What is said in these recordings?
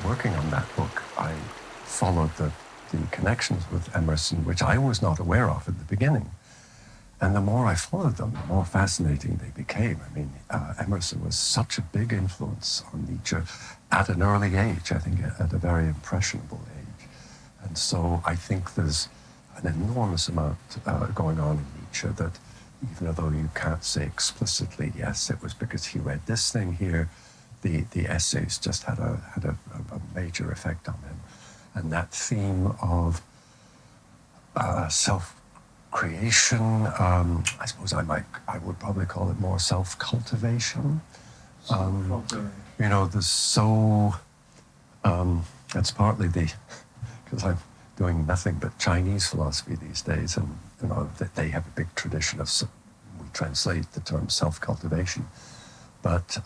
working on that book, I followed the connections with Emerson, which I was not aware of at the beginning. And the more I followed them, the more fascinating they became. I mean, Emerson was such a big influence on Nietzsche at an early age, I think at a very impressionable age. And so I think there's an enormous amount going on in Nietzsche that, even though you can't say explicitly, yes, it was because he read this thing here, the essays just had a major effect on him. And that theme of self-creation, I suppose I would probably call it more self-cultivation. You know, that's partly because I'm doing nothing but Chinese philosophy these days, and you know that they have a big tradition of, we translate the term self-cultivation, but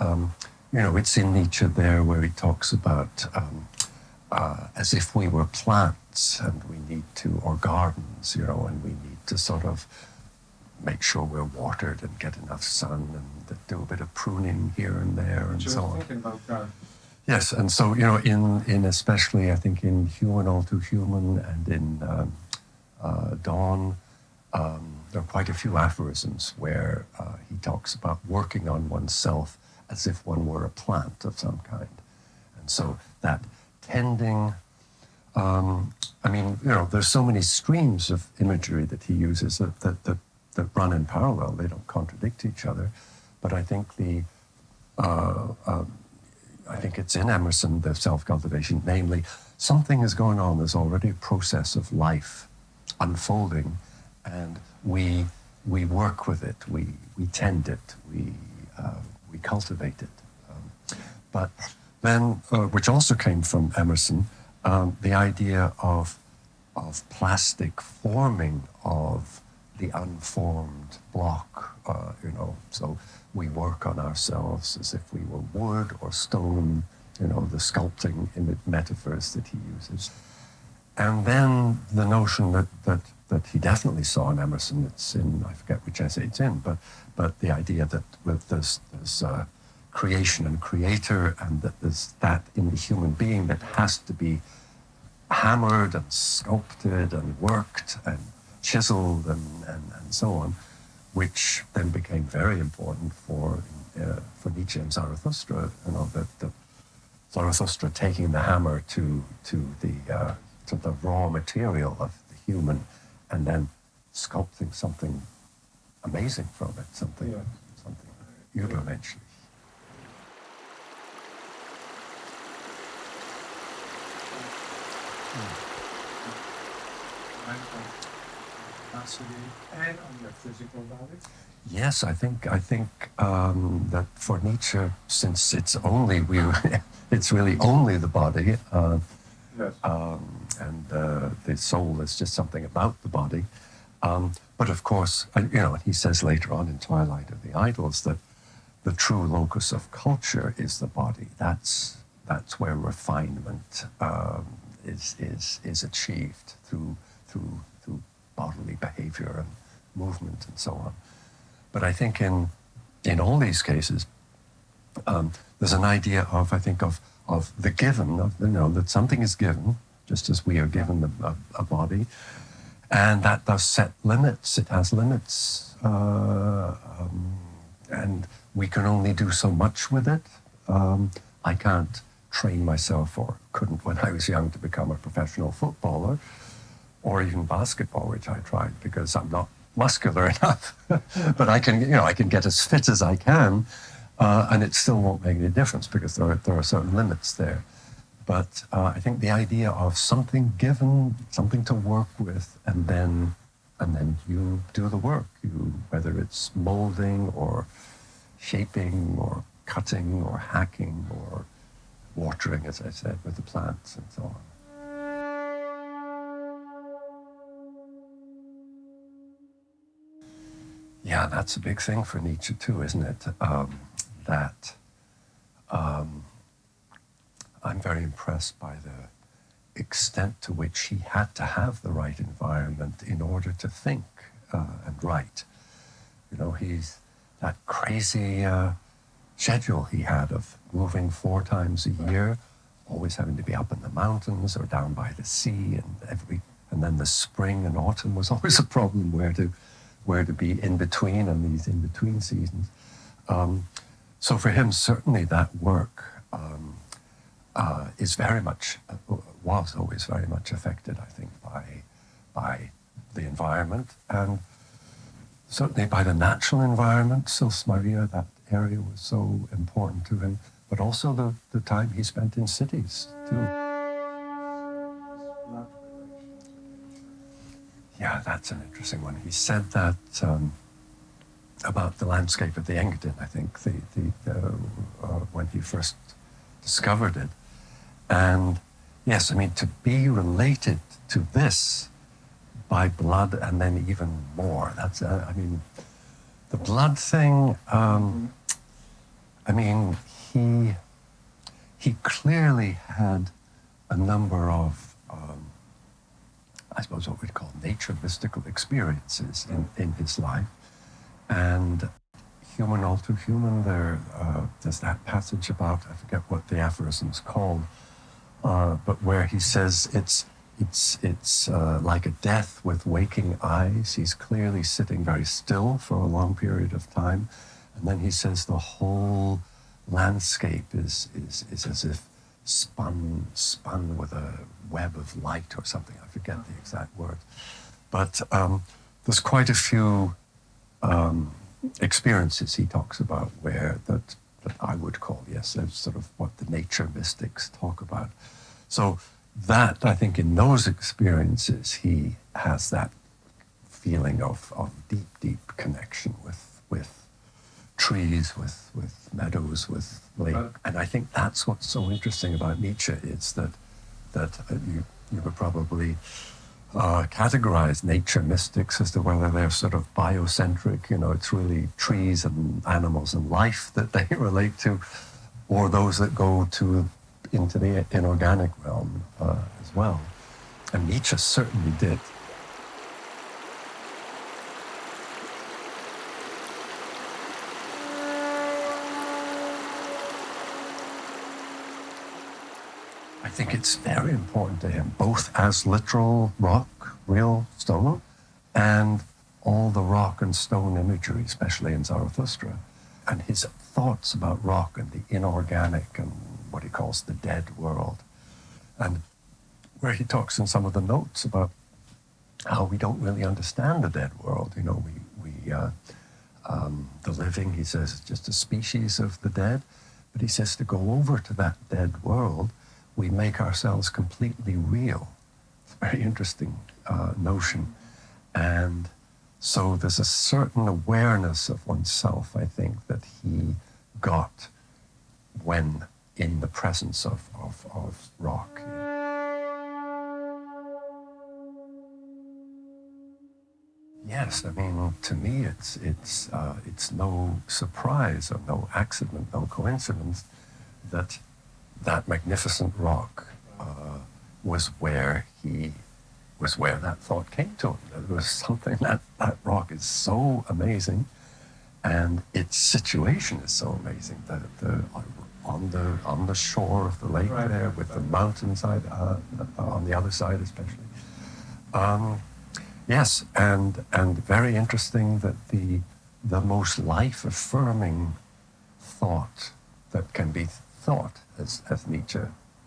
you know, it's in Nietzsche there where he talks about as if we were plants and we need to, or gardens, you know, and we need to sort of make sure we're watered and get enough sun and do a bit of pruning here and there and so on. Thinking about gardens. Yes, and so, you know, in especially, I think, in Human All Too Human and in Dawn, there are quite a few aphorisms where he talks about working on oneself as if one were a plant of some kind. And so that tending, I mean, you know, there's so many streams of imagery that he uses that run in parallel. They don't contradict each other. But I think I think it's in Emerson, the self-cultivation, namely, something is going on. There's already a process of life unfolding, and we work with it, we tend it, we cultivate it. But then, which also came from Emerson, the idea of plastic forming of the unformed block, you know, so we work on ourselves as if we were wood or stone, you know, the sculpting in the metaphors that he uses. And then the notion that he definitely saw in Emerson, it's in, I forget which essay it's in, but the idea that there's creation and creator, and that there's that in the human being that has to be hammered and sculpted and worked and chiseled and so on, which then became very important for Nietzsche and Zarathustra. You know, that Zarathustra taking the hammer to the raw material of the human, and then sculpting something amazing from it, something übermenschlich. And on your physical body? Yes, I think that for Nietzsche, since it's really only the body, Yes. And the soul is just something about the body. But of course, you know, he says later on in Twilight of the Idols that the true locus of culture is the body. That's where refinement is achieved through bodily behavior and movement and so on. But I think in all these cases, there's an idea of, I think, of the given, of, you know, that something is given, just as we are given a body, and that does set limits. It has limits, and we can only do so much with it. I can't train myself, or couldn't when I was young, to become a professional footballer, or even basketball, which I tried because I'm not muscular enough. But I can get as fit as I can, and it still won't make any difference because there are certain limits there. But I think the idea of something given, something to work with, and then you do the work. Whether it's molding or shaping or cutting or hacking or watering, as I said, with the plants and so on. Yeah, that's a big thing for Nietzsche too, isn't it? I'm very impressed by the extent to which he had to have the right environment in order to think and write. You know, he's that crazy schedule he had of moving 4 times a year, always having to be up in the mountains or down by the sea, and then the spring and autumn was always a problem where to be in between and these in between seasons. So for him, certainly that work is very much, was always very much affected, I think, by the environment, and certainly by the natural environment. Sils Maria, that area was so important to him, but also the time he spent in cities, too. Yeah, that's an interesting one. He said that about the landscape of the Engadin, I think, when he first discovered it. And yes, I mean, to be related to this by blood and then even more, that's, I mean, the blood thing, I mean, he clearly had a number of, I suppose what we'd call nature mystical experiences in his life. And human all too human, there's that passage about, I forget what the aphorism's called, but where he says it's like a death with waking eyes. He's clearly sitting very still for a long period of time. And then he says the whole landscape is as if spun with a web of light or something. I forget the exact word. But there's quite a few experiences he talks about where that I would call, yes, that's sort of what the nature mystics talk about. So that, I think, in those experiences, he has that feeling of deep connection with trees, with meadows, with lake. And I think that's what's so interesting about Nietzsche is that you would probably categorize nature mystics as to whether they're sort of biocentric, you know, it's really trees and animals and life that they relate to, or those that go into the inorganic realm as well. And Nietzsche certainly did. I think it's very important to him, both as literal rock, real stone, and all the rock and stone imagery, especially in Zarathustra, and his thoughts about rock and the inorganic and what he calls the dead world. And where he talks in some of the notes about how we don't really understand the dead world. You know, the living, he says, is just a species of the dead. But he says to go over to that dead world, we make ourselves completely real. It's a very interesting notion. And so there's a certain awareness of oneself, I think, that he got when in the presence of rock. Yes, I mean, to me, it's no surprise or no accident, no coincidence that that magnificent rock was where that thought came to him. There was something that rock is so amazing, and its situation is so amazing. On the shore of the lake there, with the mountainside on the other side, especially. Yes, and very interesting that the most life-affirming thought that can be thought, as Nietzsche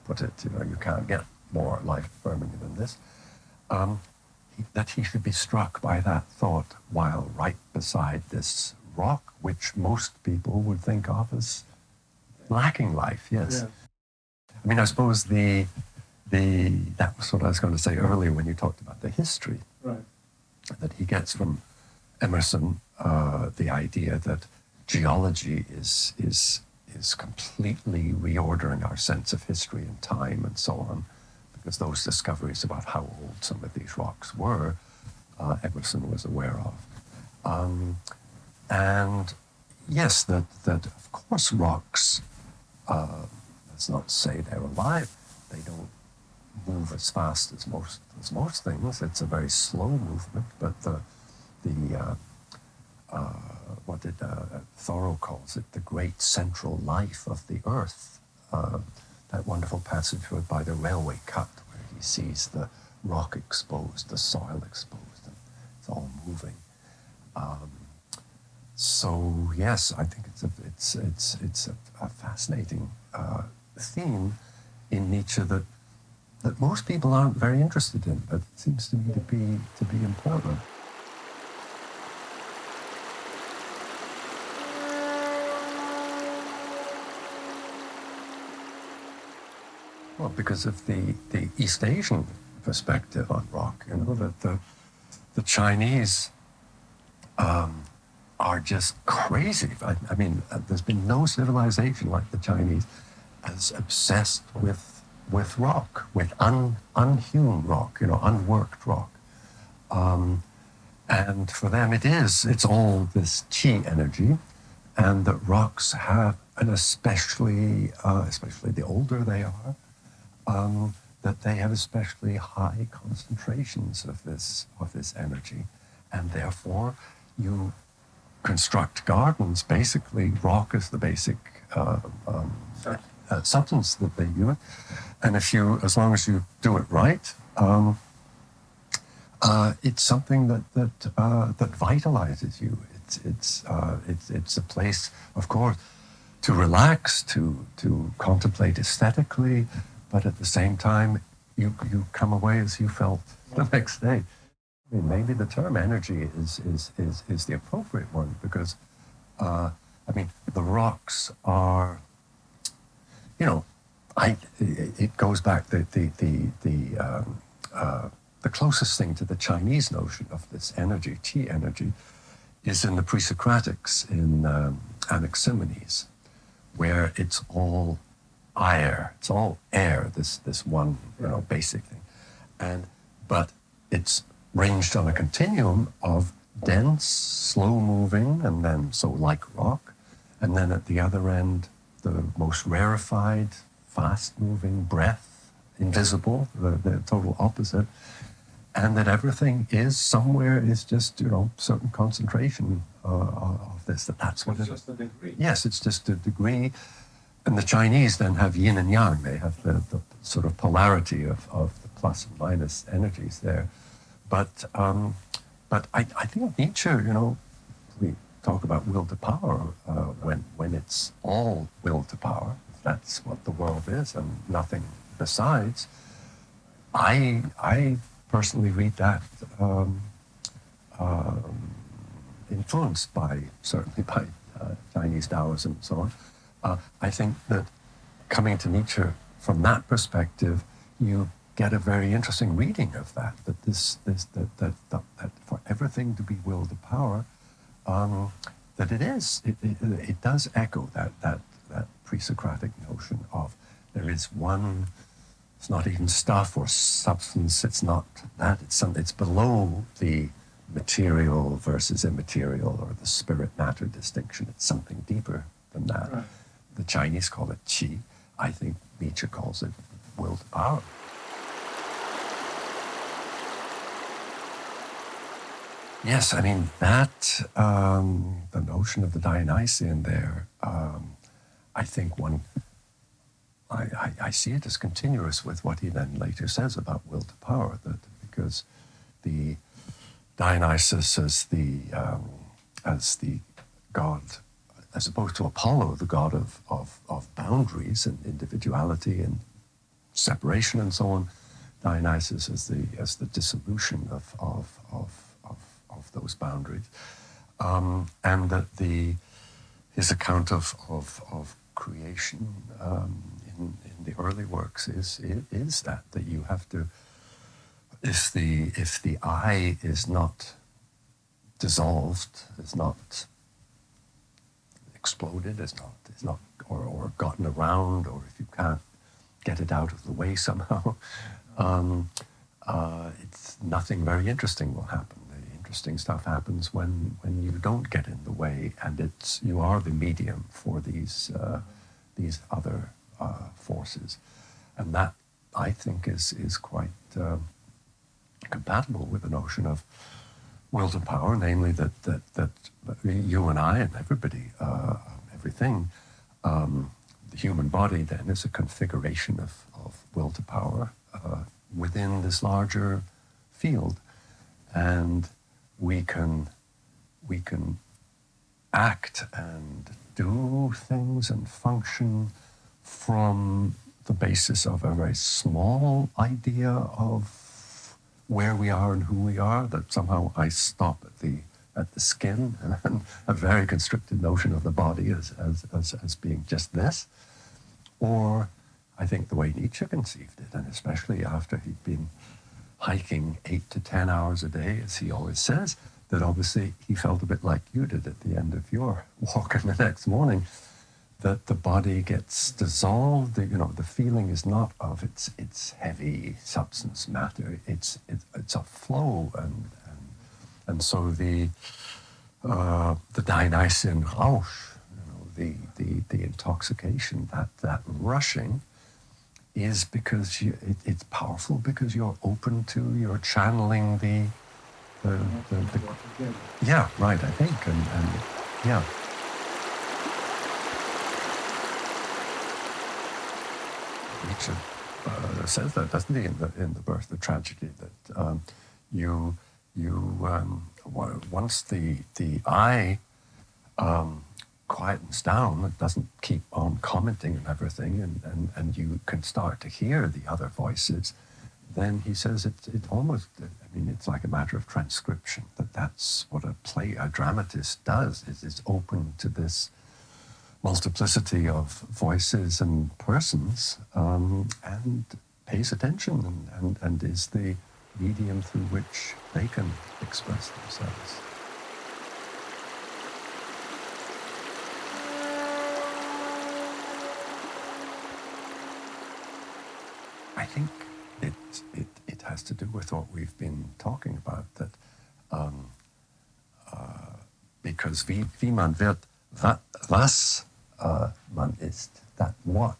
put it, you know, you can't get more life-affirming than this, that he should be struck by that thought while right beside this rock, which most people would think of as lacking life, yes. Yeah. I mean, I suppose that was what I was going to say earlier when you talked about the history. Right. That he gets from Emerson, the idea that geology is completely reordering our sense of history and time and so on, because those discoveries about how old some of these rocks were, Emerson was aware of. And yes, that of course rocks, let's not say they're alive, they don't move as fast as most things. It's a very slow movement, but what did Thoreau calls it, the great central life of the earth, that wonderful passage by the railway cut where he sees the rock exposed, the soil exposed, and it's all moving. So yes, I think it's a fascinating theme in Nietzsche that most people aren't very interested in, but it seems to me to be important. Well, because of the East Asian perspective on rock, you know, that the Chinese are just crazy. I mean, there's been no civilization like the Chinese as obsessed with rock, with unhewn rock, you know, unworked rock. And for them it's all this chi energy, and that rocks have, and especially the older they are, that they have especially high concentrations of this energy, and therefore you construct gardens. Basically, rock is the basic substance that they use, and as long as you do it right, it's something that vitalizes you. It's a place, of course, to relax, to contemplate aesthetically, but at the same time, you come away as you felt the next day. I mean, maybe the term energy is the appropriate one, because I mean, the rocks are, you know, it goes back the closest thing to the Chinese notion of this energy, chi energy, is in the pre-Socratics in Anaximenes, where it's all air, this one, you know, basic thing, but it's ranged on a continuum of dense, slow-moving, and then so like rock, and then at the other end, the most rarefied, fast-moving breath, invisible, the total opposite, and that everything is just, you know, certain concentration of this. That's what it's just a degree. Yes, it's just a degree. And the Chinese then have yin and yang. They have the sort of polarity of the plus and minus energies there. But I think Nietzsche, you know, we talk about will to power when it's all will to power. That's what the world is, and nothing besides. I personally read that influenced certainly by Chinese Taoism and so on. I think that coming to Nietzsche from that perspective, you get a very interesting reading of that. That for everything to be will to power, that it does echo that pre-Socratic notion of there is one. It's not even stuff or substance. It's not that. It's below the material versus immaterial or the spirit-matter distinction. It's something deeper than that. Right. The Chinese call it qi. I think Nietzsche calls it will to power. Yes, I mean, that, the notion of the Dionysian there, I think I see it as continuous with what he then later says about will to power, that because the Dionysus as the god, as opposed to Apollo, the god of boundaries and individuality and separation and so on, Dionysus as the dissolution of those boundaries, and that his account of creation in the early works is that you have to, if the I is not dissolved, is not exploded, is not or gotten around, or if you can't get it out of the way somehow, it's nothing very interesting will happen. The interesting stuff happens when you don't get in the way, and you are the medium for these other forces, and that I think is quite compatible with the notion of will to power, namely that you and I and everybody, everything, the human body then is a configuration of will to power within this larger field, and we can act and do things and function from the basis of a very small idea of where we are and who we are, that somehow I stop at the skin and a very constricted notion of the body as being just this. Or I think the way Nietzsche conceived it, and especially after he'd been hiking 8 to 10 hours a day, as he always says, that obviously he felt a bit like you did at the end of your walk in the next morning, that the body gets dissolved. The feeling is not of its heavy substance matter. It's a flow, and so the Dionysian Rausch, the intoxication, that rushing, is because it's powerful because you're open to, you're channeling the yeah, right, I think, and yeah. Nietzsche says that, doesn't he, in the Birth of Tragedy, that once the I quietens down, it doesn't keep on commenting and everything, and you can start to hear the other voices, then he says it almost, it's like a matter of transcription, that's what a dramatist does, is open to this multiplicity of voices and persons, and pays attention and is the medium through which they can express themselves. I think it has to do with what we've been talking about, that because wie man wird, was man ist, that what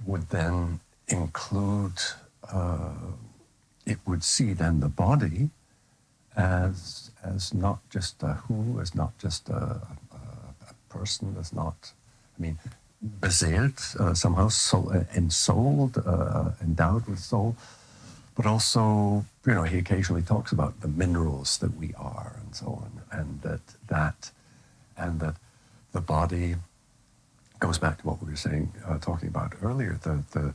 would then include, it would see then the body as not just a who, as not just a person, as not, beseelt, somehow ensouled, endowed with soul, but also, he occasionally talks about the minerals that we are and so on, and that the body goes back to what we were saying, talking about earlier, the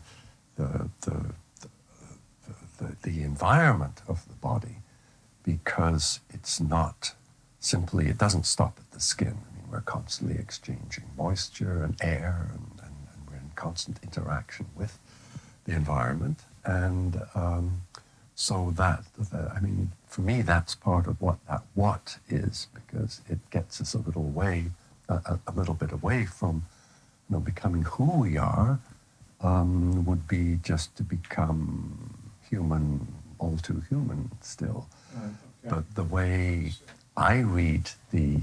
environment of the body, because it's not simply, it doesn't stop at the skin. We're constantly exchanging moisture and air, and we're in constant interaction with the environment. And so that, for me, that's part of what that what is, because it gets us a little bit away from, becoming who we are, would be just to become human, all too human still. Right, okay. But the way I read the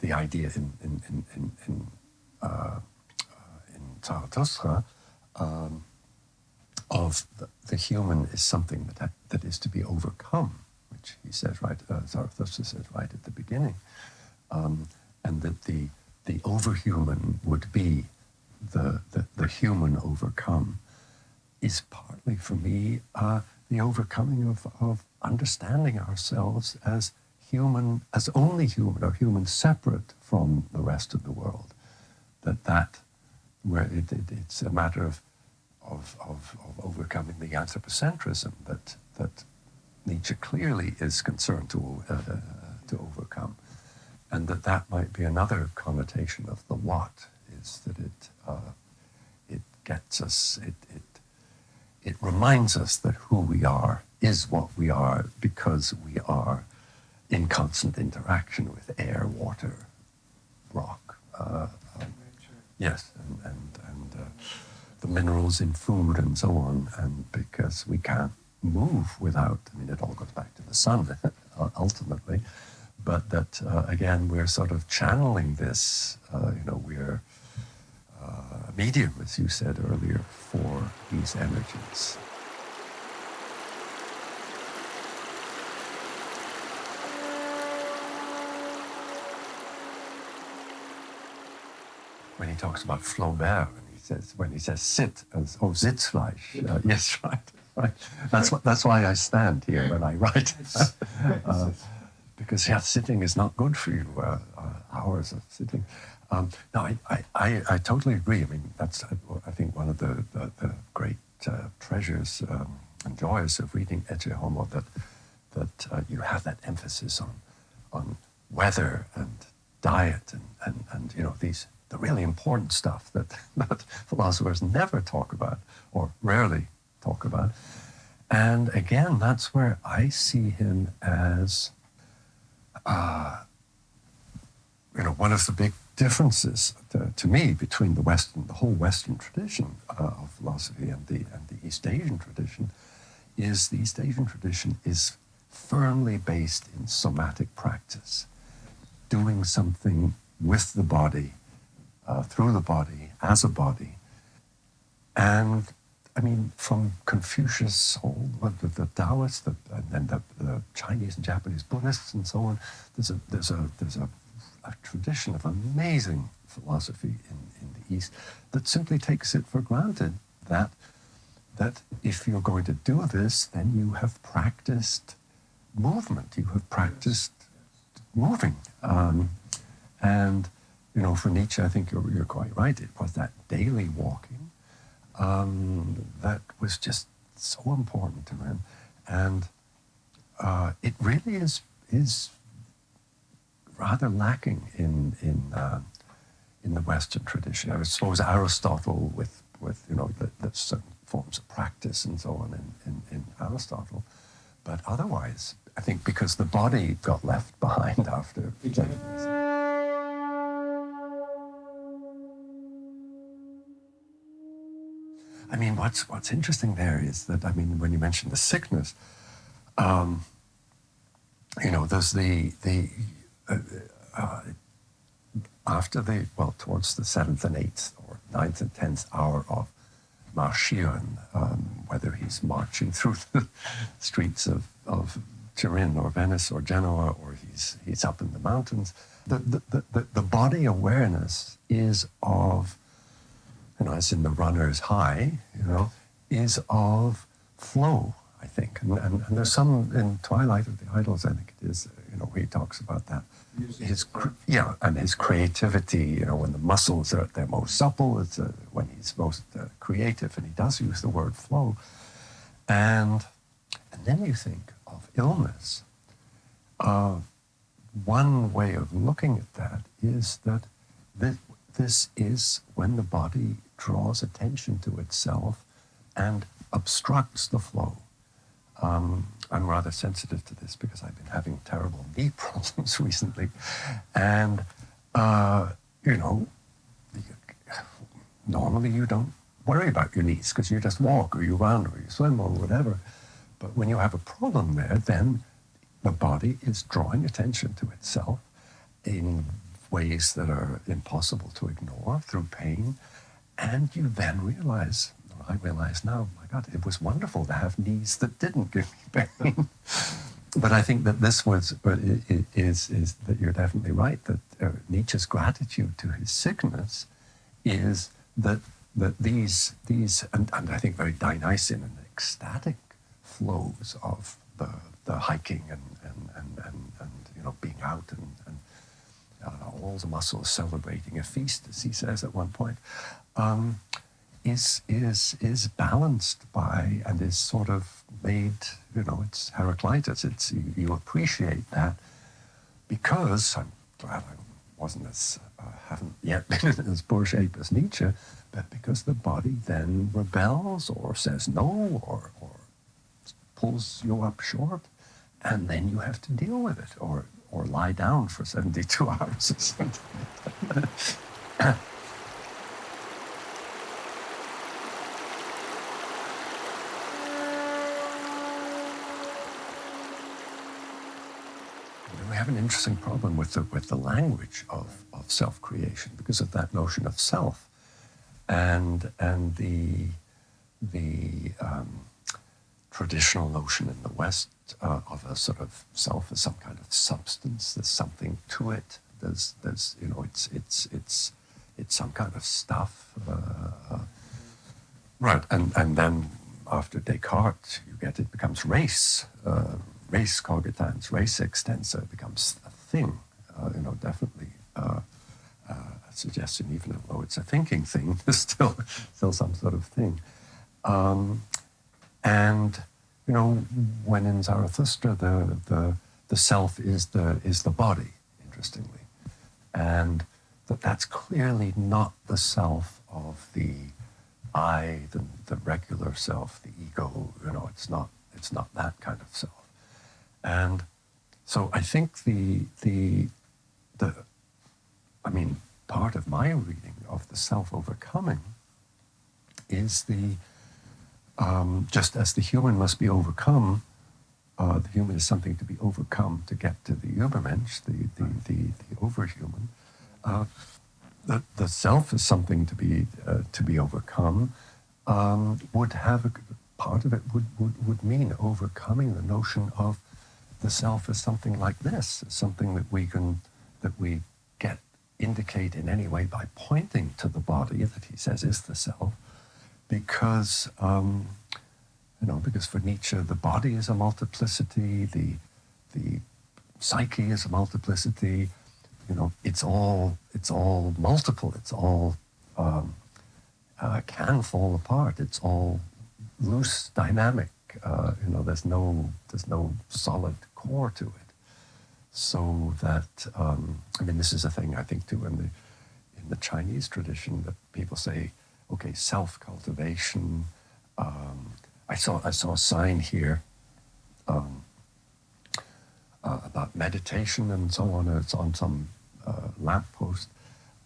idea in Zarathustra of the human is something that is to be overcome, which he says right, Zarathustra says right at the beginning, and that the overhuman would be the human overcome, is partly for me the overcoming of understanding ourselves as human, as only human, or human separate from the rest of the world. Where it's a matter of overcoming the anthropocentrism that Nietzsche clearly is concerned to overcome, and that might be another connotation of the what, is that it gets us, it reminds us that who we are is what we are, because we are in constant interaction with air, water, rock, yes, and the minerals in food and so on, and because we can't move without, it all goes back to the sun ultimately, but that again we're sort of channeling this, we're a medium, as you said earlier, for these energies. when he talks about Flaubert, when he says sit, as Sitzfleisch. Yes, right, right. That's why I stand here when I write, because sitting is not good for you. Hours of sitting. No, I totally agree. I mean, that's I think one of the great treasures and joys of reading Ecce Homo, that you have that emphasis on weather and diet and you know, the really important stuff that philosophers never talk about or rarely talk about. And again, that's where I see him as you know, one of the big differences to me between the whole Western tradition of philosophy and the East Asian tradition is the East Asian tradition is firmly based in somatic practice, doing something with the body, through the body, as a body. And I mean, from Confucius, all the Taoists, and then the Chinese and Japanese Buddhists and so on, there's a tradition of amazing philosophy in the East that simply takes it for granted that if you're going to do this, then you have practiced movement, you have practiced moving. And, you know, for Nietzsche, I think you're quite right, it was that daily walking that was just so important to him. And it really is rather lacking in the Western tradition. I suppose Aristotle with you know, the certain forms of practice and so on in Aristotle. But otherwise, I think because the body got left behind after centuries. I mean, what's interesting there is that, I mean, when you mention the sickness, you know, there's after towards the 7th and 8th or 9th and 10th hour of Marschieren, whether he's marching through the streets of Turin or Venice or Genoa, or he's up in the mountains, the body awareness is of, you know, as in the runner's high, you know, is of flow, I think. And there's some in Twilight of the Idols, I think it is, you know, where he talks about that. And his creativity, you know, when the muscles are at their most supple, it's when he's most creative, and he does use the word flow. And then you think of illness. One way of looking at that is that this is when the body draws attention to itself and obstructs the flow. I'm rather sensitive to this because I've been having terrible knee problems recently. And, you know, normally you don't worry about your knees because you just walk or you run or you swim or whatever. But when you have a problem there, then the body is drawing attention to itself in ways that are impossible to ignore through pain. And you then realize, I realize now, my God, it was wonderful to have knees that didn't give me pain. But I think that this is that you're definitely right, that Nietzsche's gratitude to his sickness is that these and I think very Dionysian and ecstatic flows of the hiking and you know, being out and all the muscles celebrating a feast, as he says at one point, is balanced by and is sort of made, you know, it's Heraclitus. It's you appreciate that because I'm glad I haven't yet been in as poor shape as Nietzsche, but because the body then rebels or says no or pulls you up short, and then you have to deal with it or lie down for 72 hours or something. We have an interesting problem with the language of self-creation because of that notion of self, and the traditional notion in the West of a sort of self as some kind of substance. There's something to it. There's you know, it's it's some kind of stuff. Right, and then after Descartes, you get it becomes race. Res cogitans, res extensa becomes a thing. Definitely a suggestion, even though it's a thinking thing, there's still some sort of thing. And when in Zarathustra, the self is the body, interestingly, and that's clearly not the self of the I, the regular self, the ego. It's not that kind of self. And so I think part of my reading of the self-overcoming is just as the human must be overcome, the human is something to be overcome to get to the Übermensch, the overhuman. The self is something to be overcome. Would have part of it would mean overcoming the notion of the self as something like this, something that we indicate in any way by pointing to the body that he says is the self, because because for Nietzsche the body is a multiplicity, the psyche is a multiplicity. It's all multiple. It's all can fall apart. It's all loose, dynamic. There's no solid core to it. So that this is a thing I think too in the Chinese tradition, that people say, okay, self-cultivation. I saw a sign here about meditation and so on. It's on some lamppost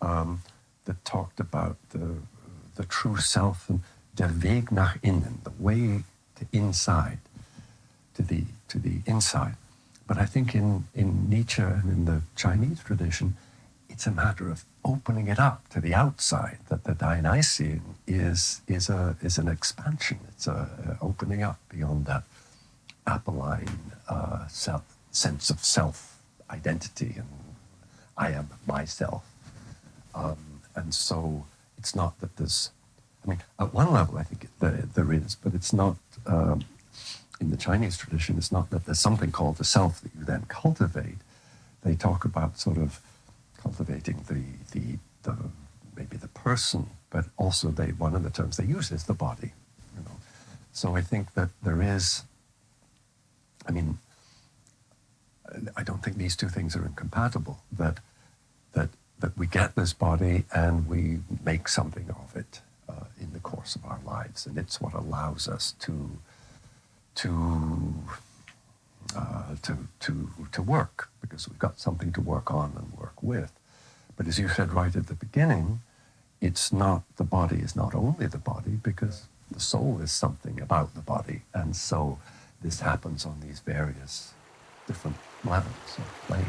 that talked about the true self and der Weg nach innen, the way to inside, to the inside. But I think in Nietzsche and in the Chinese tradition, it's a matter of opening it up to the outside. That the Dionysian is an expansion. It's a opening up beyond that Apolline sense of self identity and I am myself. And so it's not that there's. At one level, I think there is, but it's not. In the Chinese tradition, it's not that there's something called the self that you then cultivate. They talk about sort of cultivating the maybe the person, but also one of the terms they use is the body. So I think that there is. I don't think these two things are incompatible. That we get this body and we make something of it in the course of our lives, and it's what allows us to work, because we've got something to work on and work with. But as you said right at the beginning, the body is not only the body, because the soul is something about the body, and so this happens on these various different levels or planes.